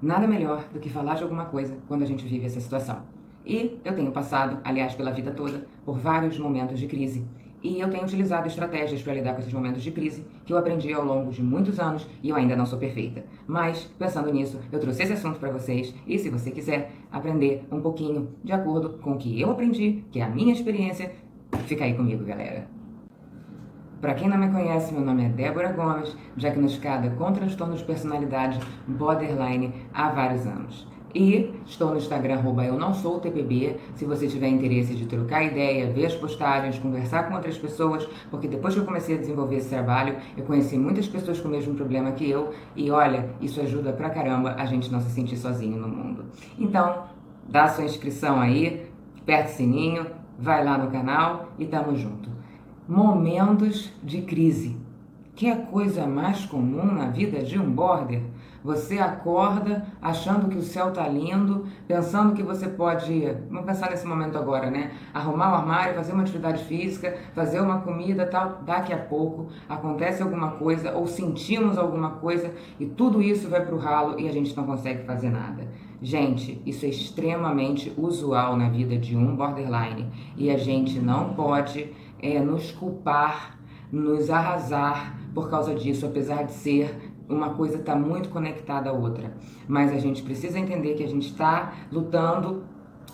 Nada melhor do que falar de alguma coisa quando a gente vive essa situação. E eu tenho passado, aliás, pela vida toda, por vários momentos de crise. E eu tenho utilizado estratégias para lidar com esses momentos de crise que eu aprendi ao longo de muitos anos e eu ainda não sou perfeita. Mas, pensando nisso, eu trouxe esse assunto para vocês e se você quiser aprender um pouquinho de acordo com o que eu aprendi, que é a minha experiência, fica aí comigo, galera. Para quem não me conhece, meu nome é Débora Gomes, diagnosticada com transtorno de personalidade borderline há vários anos. E estou no Instagram, @eu-não-sou-tpb, se você tiver interesse de trocar ideia, ver as postagens, conversar com outras pessoas, porque depois que eu comecei a desenvolver esse trabalho, eu conheci muitas pessoas com o mesmo problema que eu, e olha, isso ajuda pra caramba a gente não se sentir sozinho no mundo. Então, dá sua inscrição aí, aperta o sininho, vai lá no canal e tamo junto. Momentos de crise. Que é a coisa mais comum na vida de um border? Você acorda achando que o céu tá lindo, pensando que você pode, vamos pensar nesse momento agora, né? Arrumar o armário, fazer uma atividade física, fazer uma comida, tal. Daqui a pouco acontece alguma coisa ou sentimos alguma coisa e tudo isso vai pro ralo e a gente não consegue fazer nada. Gente, isso é extremamente usual na vida de um borderline e a gente não pode nos culpar, nos arrasar por causa disso, apesar de ser uma coisa tá muito conectada à outra. Mas a gente precisa entender que a gente está lutando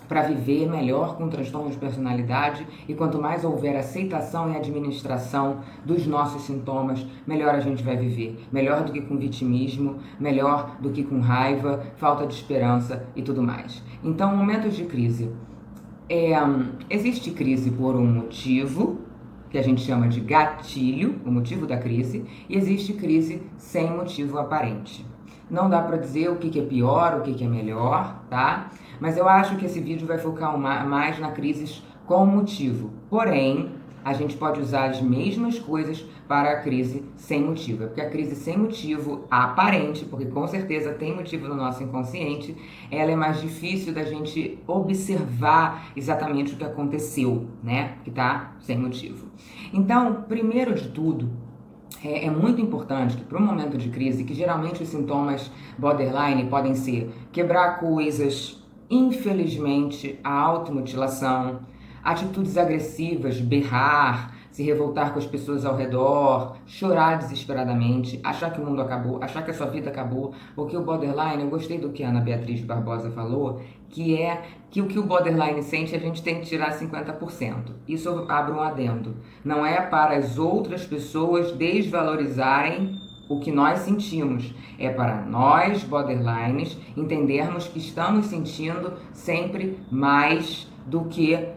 para viver melhor com transtorno de personalidade e quanto mais houver aceitação e administração dos nossos sintomas, melhor a gente vai viver. Melhor do que com vitimismo, melhor do que com raiva, falta de esperança e tudo mais. Então, momentos de crise. Existe crise por um motivo, que a gente chama de gatilho, o motivo da crise, e existe crise sem motivo aparente. Não dá para dizer o que é pior, o que é melhor, tá? Mas eu acho que esse vídeo vai focar mais na crise com motivo. Porém, a gente pode usar as mesmas coisas para a crise sem motivo. Porque a crise sem motivo aparente, porque com certeza tem motivo no nosso inconsciente, ela é mais difícil da gente observar exatamente o que aconteceu, né? Que tá sem motivo. Então, primeiro de tudo, é muito importante que para um momento de crise, que geralmente os sintomas borderline podem ser quebrar coisas, infelizmente a automutilação, atitudes agressivas, berrar, se revoltar com as pessoas ao redor, chorar desesperadamente, achar que o mundo acabou, achar que a sua vida acabou, porque o borderline, eu gostei do que a Ana Beatriz Barbosa falou, que é que o que o borderline sente a gente tem que tirar 50%. Isso eu abro um adendo. Não é para as outras pessoas desvalorizarem o que nós sentimos. É para nós, borderlines, entendermos que estamos sentindo sempre mais do que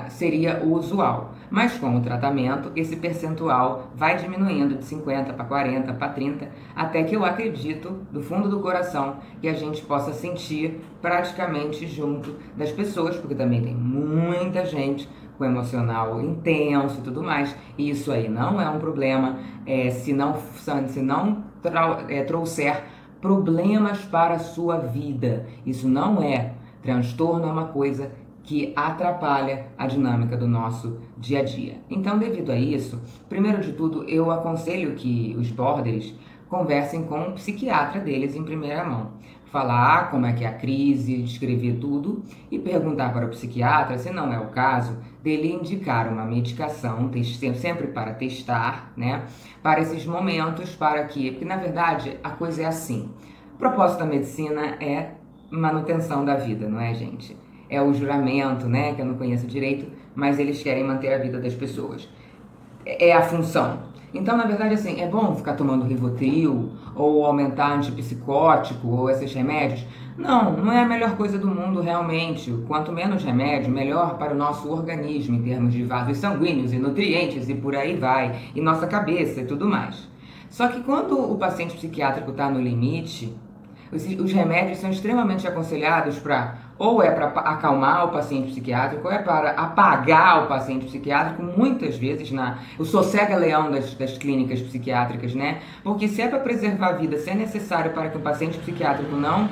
seria o usual. Mas com o tratamento, esse percentual vai diminuindo de 50 para 40 para 30, até que eu acredito, do fundo do coração, que a gente possa sentir praticamente junto das pessoas, porque também tem muita gente com emocional intenso e tudo mais, e isso aí não é um problema se não trouxer problemas para a sua vida. Isso não é. Transtorno é uma coisa que atrapalha a dinâmica do nosso dia a dia. Então, devido a isso, primeiro de tudo, eu aconselho que os borders conversem com o psiquiatra deles em primeira mão. Falar como é que é a crise, descrever tudo e perguntar para o psiquiatra, se não é o caso, dele indicar uma medicação, sempre para testar, né? Para esses momentos, para que... Porque, na verdade, a coisa é assim. O propósito da medicina é manutenção da vida, não é, gente? É o juramento, né, que eu não conheço direito, mas eles querem manter a vida das pessoas. É a função. Então, na verdade, assim, é bom ficar tomando Rivotril, ou aumentar antipsicótico, ou esses remédios? Não, não é a melhor coisa do mundo realmente. Quanto menos remédio, melhor para o nosso organismo, em termos de vasos sanguíneos e nutrientes, e por aí vai, e nossa cabeça e tudo mais. Só que quando o paciente psiquiátrico está no limite, os remédios são extremamente aconselhados para ou é para acalmar o paciente psiquiátrico, ou é para apagar o paciente psiquiátrico, muitas vezes o sossega-leão das clínicas psiquiátricas, né? Porque se é para preservar a vida, se é necessário para que o paciente psiquiátrico não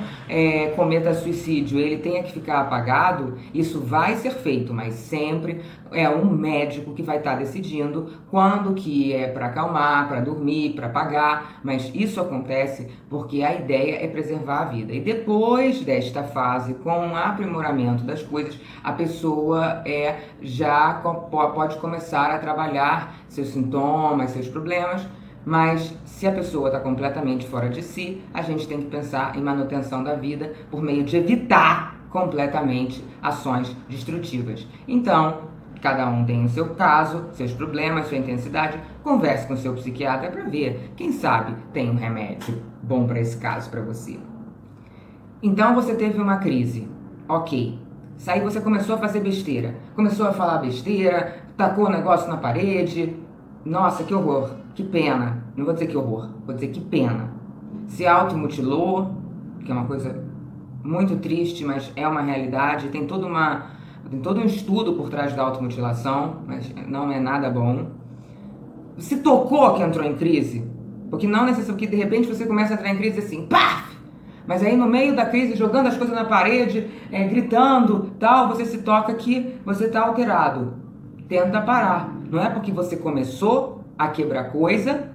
cometa suicídio, ele tenha que ficar apagado, isso vai ser feito, mas sempre é um médico que vai estar decidindo quando que é para acalmar, para dormir, para apagar, mas isso acontece porque a ideia é preservar a vida. E depois desta fase, com o aprimoramento das coisas, a pessoa já pode começar a trabalhar seus sintomas, seus problemas, mas se a pessoa está completamente fora de si, a gente tem que pensar em manutenção da vida por meio de evitar completamente ações destrutivas. Então, cada um tem o seu caso, seus problemas, sua intensidade. Converse com o seu psiquiatra para ver, quem sabe tem um remédio bom para esse caso para você. Então você teve uma crise, ok. Aí você começou a fazer besteira, começou a falar besteira, tacou o negócio na parede. Nossa, que horror, que pena. Não vou dizer que horror, vou dizer que pena. Se automutilou, que é uma coisa muito triste, mas é uma realidade. Tem todo um estudo por trás da automutilação, mas não é nada bom. Se tocou que entrou em crise, porque não necessariamente, de repente você começa a entrar em crise assim, pá! Mas aí no meio da crise, jogando as coisas na parede, gritando, tal, você se toca que você está alterado. Tenta parar. Não é porque você começou a quebrar coisa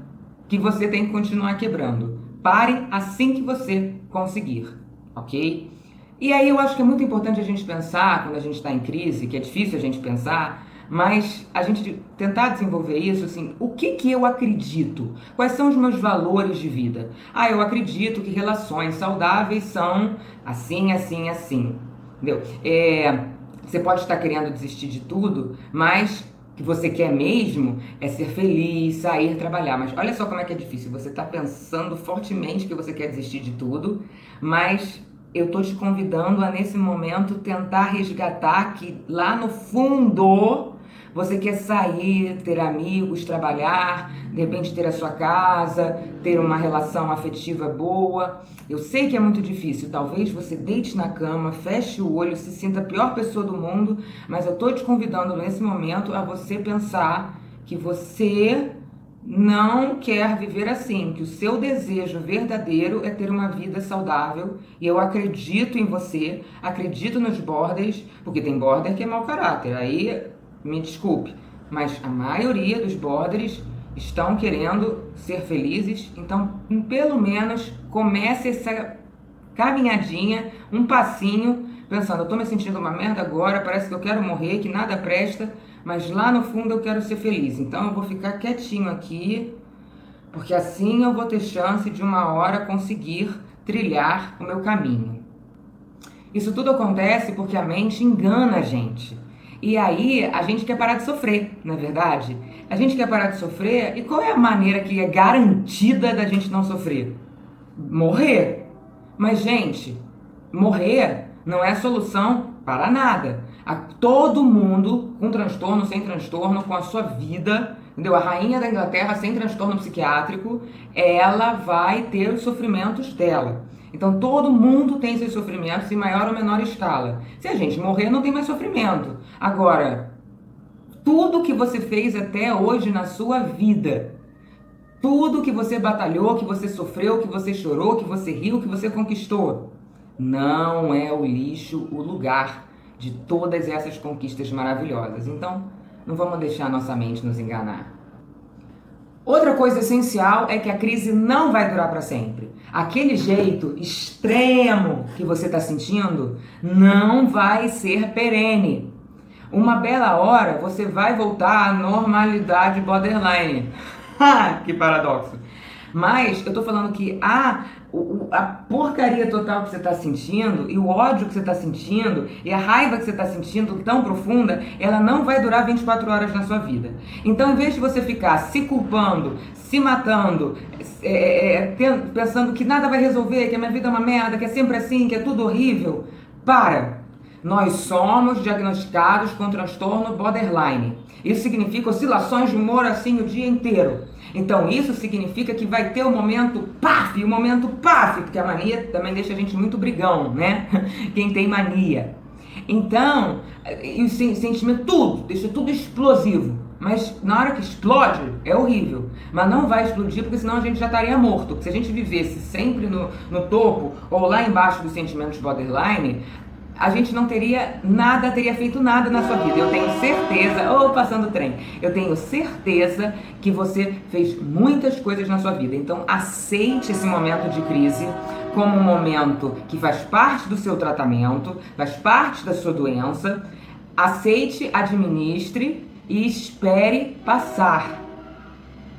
que você tem que continuar quebrando. Pare assim que você conseguir, ok? E aí eu acho que é muito importante a gente pensar, quando a gente está em crise, que é difícil a gente pensar, mas a gente tentar desenvolver isso, assim, o que eu acredito? Quais são os meus valores de vida? Eu acredito que relações saudáveis são assim, assim, assim. Entendeu? Você pode estar querendo desistir de tudo, mas o que você quer mesmo é ser feliz, sair, trabalhar. Mas olha só como é que é difícil. Você está pensando fortemente que você quer desistir de tudo, mas eu tô te convidando a, nesse momento, tentar resgatar que lá no fundo você quer sair, ter amigos, trabalhar, de repente ter a sua casa, ter uma relação afetiva boa. Eu sei que é muito difícil, talvez você deite na cama, feche o olho, se sinta a pior pessoa do mundo, mas eu tô te convidando nesse momento a você pensar que você não quer viver assim, que o seu desejo verdadeiro é ter uma vida saudável, e eu acredito em você, acredito nos borders, porque tem border que é mau caráter, aí me desculpe, mas a maioria dos borders estão querendo ser felizes, então pelo menos comece essa caminhadinha, um passinho, pensando, eu tô me sentindo uma merda agora, parece que eu quero morrer, que nada presta, mas lá no fundo eu quero ser feliz. Então eu vou ficar quietinho aqui, porque assim eu vou ter chance de uma hora conseguir trilhar o meu caminho. Isso tudo acontece porque a mente engana a gente. E aí a gente quer parar de sofrer, não é verdade? A gente quer parar de sofrer, e qual é a maneira que é garantida da gente não sofrer? Morrer. Mas, gente, morrer não é solução para nada. Todo mundo, com transtorno, sem transtorno, com a sua vida, entendeu? A rainha da Inglaterra sem transtorno psiquiátrico, ela vai ter os sofrimentos dela. Então todo mundo tem seus sofrimentos em maior ou menor escala. Se a gente morrer, não tem mais sofrimento. Agora, tudo que você fez até hoje na sua vida, tudo que você batalhou, que você sofreu, que você chorou, que você riu, que você conquistou, não é o lixo o lugar de todas essas conquistas maravilhosas. Então, não vamos deixar nossa mente nos enganar. Outra coisa essencial é que a crise não vai durar para sempre. Aquele jeito extremo que você está sentindo não vai ser perene. Uma bela hora você vai voltar à normalidade borderline. Que paradoxo. Mas eu tô falando que a porcaria total que você está sentindo, e o ódio que você está sentindo, e a raiva que você está sentindo tão profunda, ela não vai durar 24 horas na sua vida. Então, em vez de você ficar se culpando, se matando, pensando que nada vai resolver, que a minha vida é uma merda, que é sempre assim, que é tudo horrível, para! Nós somos diagnosticados com transtorno borderline. Isso significa oscilações de humor assim o dia inteiro. Então isso significa que vai ter o momento paf, e o momento paf, porque a mania também deixa a gente muito brigão, né? Quem tem mania. Então, e o sentimento, tudo, deixa tudo explosivo. Mas na hora que explode, é horrível. Mas não vai explodir, porque senão a gente já estaria morto. Porque se a gente vivesse sempre no topo, ou lá embaixo dos sentimentos borderline, a gente não teria nada, teria feito nada na sua vida. Eu tenho certeza, ou passando o trem, eu tenho certeza que você fez muitas coisas na sua vida. Então aceite esse momento de crise como um momento que faz parte do seu tratamento, faz parte da sua doença. Aceite, administre e espere passar.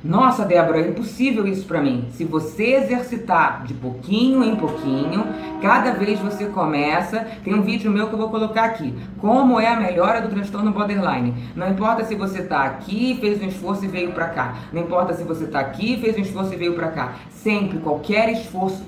Nossa, Débora, é impossível isso pra mim. Se você exercitar de pouquinho em pouquinho, cada vez você começa. Tem um vídeo meu que eu vou colocar aqui. Como é a melhora do transtorno borderline. Não importa se você tá aqui, fez um esforço e veio pra cá. Não importa se você tá aqui, fez um esforço e veio pra cá. Sempre, qualquer esforço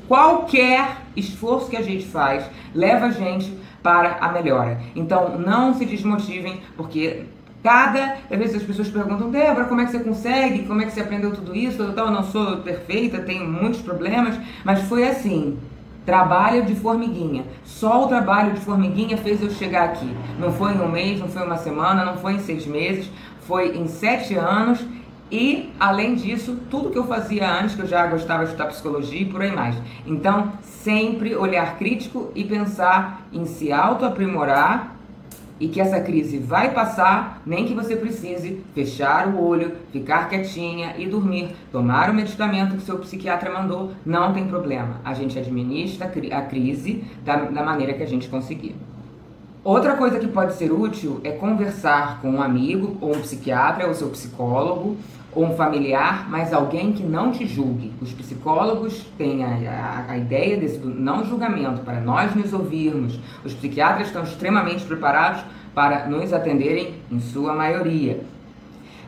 que a gente faz, leva a gente para a melhora. Então, não se desmotivem, porque às vezes as pessoas perguntam, Débora, como é que você consegue? Como é que você aprendeu tudo isso? Eu não sou perfeita, tenho muitos problemas, mas foi assim, trabalho de formiguinha. Só o trabalho de formiguinha fez eu chegar aqui. Não foi em um mês, não foi uma semana, não foi em 6 meses, foi em 7 anos. E, além disso, tudo que eu fazia antes, que eu já gostava de estudar psicologia e por aí mais. Então, sempre olhar crítico e pensar em se autoaprimorar, e que essa crise vai passar, nem que você precise fechar o olho, ficar quietinha e dormir. Tomar o medicamento que seu psiquiatra mandou, não tem problema. A gente administra a crise da maneira que a gente conseguir. Outra coisa que pode ser útil é conversar com um amigo, ou um psiquiatra, ou seu psicólogo, ou um familiar, mas alguém que não te julgue. Os psicólogos têm a ideia desse não julgamento, para nós nos ouvirmos. Os psiquiatras estão extremamente preparados para nos atenderem, em sua maioria.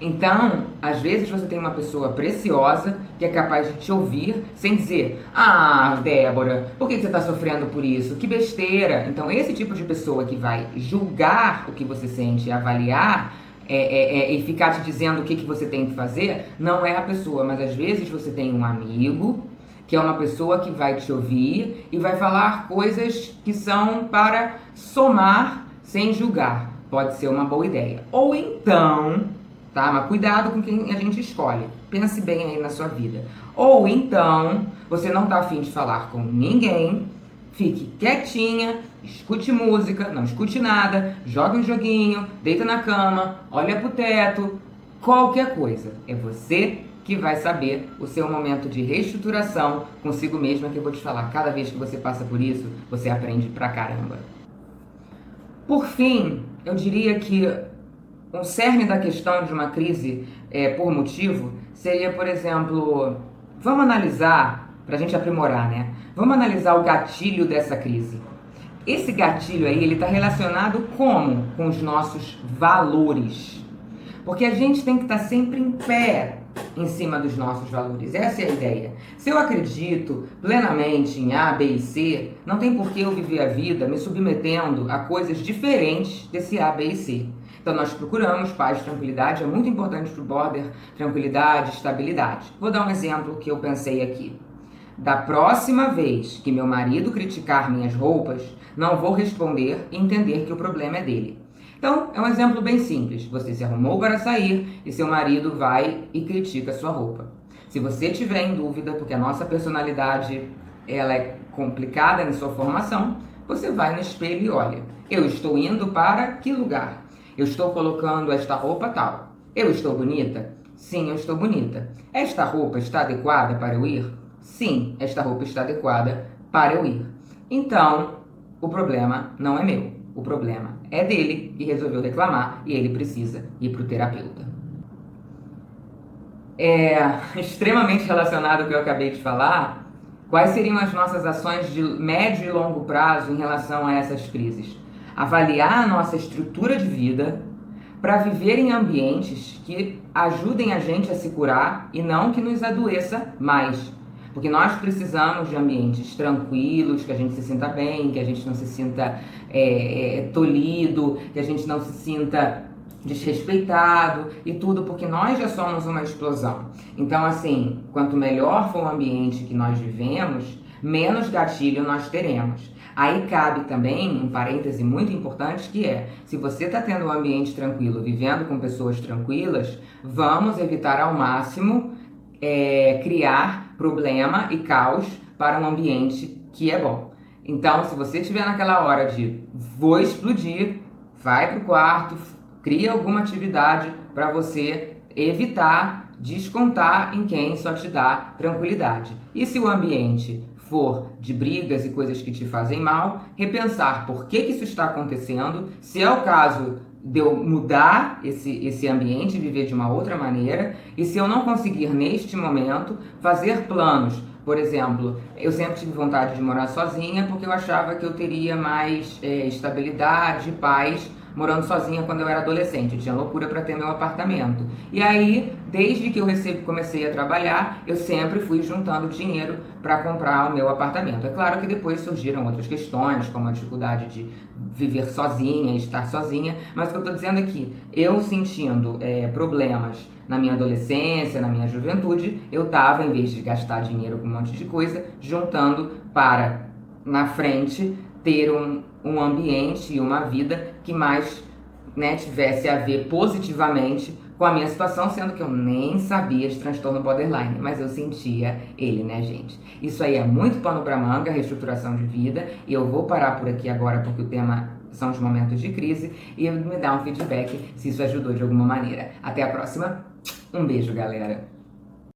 Então, às vezes você tem uma pessoa preciosa que é capaz de te ouvir sem dizer, ah, Débora, por que você está sofrendo por isso? Que besteira! Então, esse tipo de pessoa que vai julgar o que você sente, avaliar e ficar te dizendo o que você tem que fazer, não é a pessoa. Mas às vezes você tem um amigo que é uma pessoa que vai te ouvir e vai falar coisas que são para somar sem julgar. Pode ser uma boa ideia. Ou então, tá? Mas cuidado com quem a gente escolhe. Pense bem aí na sua vida. Ou então, você não tá afim de falar com ninguém, fique quietinha, escute música, não escute nada, jogue um joguinho, deita na cama, olha pro teto, qualquer coisa. É você que vai saber o seu momento de reestruturação consigo mesma, que eu vou te falar. Cada vez que você passa por isso, você aprende pra caramba. Por fim, eu diria que um cerne da questão de uma crise por motivo seria, por exemplo, vamos analisar, pra gente aprimorar, né? Vamos analisar o gatilho dessa crise. Esse gatilho aí, ele tá relacionado como? Com os nossos valores. Porque a gente tem que estar sempre em pé em cima dos nossos valores. Essa é a ideia. Se eu acredito plenamente em A, B e C, não tem por que eu viver a vida me submetendo a coisas diferentes desse A, B e C. Então nós procuramos paz, tranquilidade, é muito importante para o border, tranquilidade, estabilidade. Vou dar um exemplo que eu pensei aqui. Da próxima vez que meu marido criticar minhas roupas, não vou responder e entender que o problema é dele. Então, é um exemplo bem simples. Você se arrumou para sair e seu marido vai e critica a sua roupa. Se você tiver em dúvida, porque a nossa personalidade ela é complicada em sua formação, você vai no espelho e olha. Eu estou indo para que lugar? Eu estou colocando esta roupa tal. Eu estou bonita? Sim, eu estou bonita. Esta roupa está adequada para eu ir? Sim, esta roupa está adequada para eu ir. Então, o problema não é meu. O problema é dele e resolveu reclamar e ele precisa ir para o terapeuta. É extremamente relacionado ao que eu acabei de falar. Quais seriam as nossas ações de médio e longo prazo em relação a essas crises? Avaliar a nossa estrutura de vida para viver em ambientes que ajudem a gente a se curar e não que nos adoeça mais. Porque nós precisamos de ambientes tranquilos, que a gente se sinta bem, que a gente não se sinta tolhido, que a gente não se sinta desrespeitado e tudo, porque nós já somos uma explosão. Então, assim, quanto melhor for o ambiente que nós vivemos, menos gatilho nós teremos. Aí cabe também um parêntese muito importante que é, se você está tendo um ambiente tranquilo, vivendo com pessoas tranquilas, vamos evitar ao máximo criar problema e caos para um ambiente que é bom. Então, se você estiver naquela hora de vou explodir, vai pro quarto, cria alguma atividade para você evitar descontar em quem só te dá tranquilidade. E se o ambiente for de brigas e coisas que te fazem mal, repensar por que isso está acontecendo, se é o caso de eu mudar esse ambiente, viver de uma outra maneira, e se eu não conseguir neste momento, fazer planos. Por exemplo, eu sempre tive vontade de morar sozinha porque eu achava que eu teria mais estabilidade, paz, morando sozinha quando eu era adolescente. Eu tinha loucura para ter meu apartamento. E aí, desde que eu comecei a trabalhar, eu sempre fui juntando dinheiro para comprar o meu apartamento. É claro que depois surgiram outras questões, como a dificuldade de viver sozinha, estar sozinha, mas o que eu estou dizendo é que eu sentindo problemas na minha adolescência, na minha juventude, eu estava, em vez de gastar dinheiro com um monte de coisa, juntando para, na frente, ter um ambiente e uma vida que mais tivesse a ver positivamente com a minha situação, sendo que eu nem sabia de transtorno borderline, mas eu sentia ele, né, gente? Isso aí é muito pano pra manga, reestruturação de vida, e eu vou parar por aqui agora porque o tema são os momentos de crise, e me dá um feedback se isso ajudou de alguma maneira. Até a próxima, um beijo, galera!